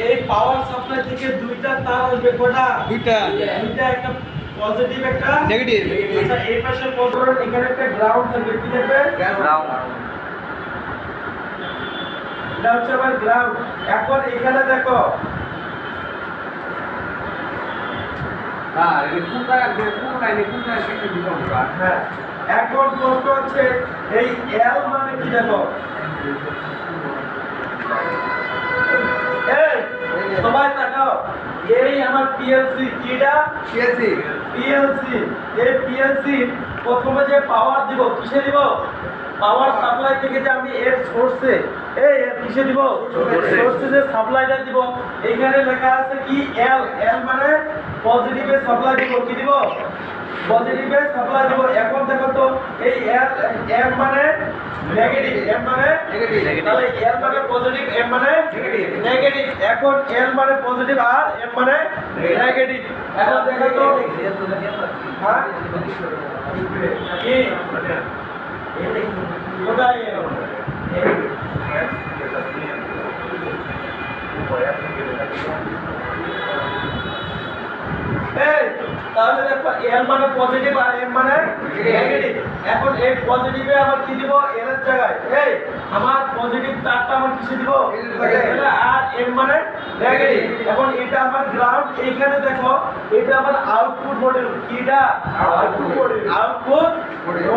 এই power supply থেকে দুইটা তার আসবে কোটা দুইটা একটা পজিটিভ একটা নেগেটিভ। আচ্ছা এই পাশে কন্ট্রোল এখানে একটা গ্রাউন্ড থাকবে কি থাকবে গ্রাউন্ড। এটা হচ্ছে আমার গ্রাউন্ড। এখন এখানে দেখো হ্যাঁ এই কোন লাইনে কেটে দিব আমরা। হ্যাঁ এখন প্রশ্ন হচ্ছে এই এল মানে কি দেখো এই সবাই তাকাও এই আমার পিএলসি কিটা পিএলসি পিএলসি এই পিএলসি প্রথমে যে পাওয়ার দিব কিসে দিব পাওয়ার সাপ্লাই থেকে যে আমি এর সোর্সে এই এর কিসে দিব সোর্সে যে সাপ্লাইটা দিব এখানে লেখা আছে কি এল এল মানে পজিটিভে সাপ্লাই দিব কি দিব পজিটিভে সাপ্লাই দিব। এখন দেখো তো এই এল এম মানে নেগেটিভ এম মানে নেগেটিভ। তাহলে এল মানে পজিটিভ এম মানে নেগেটিভ। এখন এল মানে পজিটিভ আর এম মানে নেগেটিভ। এখন দেখো তো হ্যাঁ কি কোথায় এল তাহলে দেখো এল মানে পজিটিভ আর এম মানে নেগেটিভ। এখন এই পজিটিভে আবার কি দিব এল এর জায়গায় এই আমার পজিটিভ তারটা আমার কিসে দিব তাহলে আর এম মানে নেগেটিভ। এখন এটা আমার গ্রাউন্ড। এইখানে দেখো এটা আমার আউটপুট মডিউল কিটা আউটপুট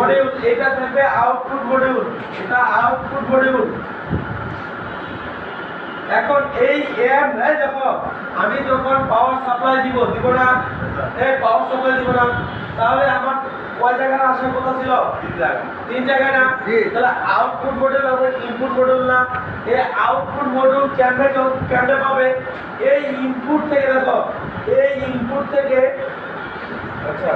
মডিউল এটা থাকবে আউটপুট মডিউল এটা আউটপুট মডিউল। এখন এই এম এই দেখো আমি যখন পাওয়ার সাপ্লাই দিব না এই পাওয়ার সাপ্লাই দিব না তাহলে আমার কয় জায়গায় আসার কথা ছিল তিন জায়গায় না তাহলে আউটপুট মডিউল আর ইনপুট মডিউল না এই আউটপুট মডিউল কেমনে পাবে এই ইনপুট থেকে দেখো এই ইনপুট থেকে আচ্ছা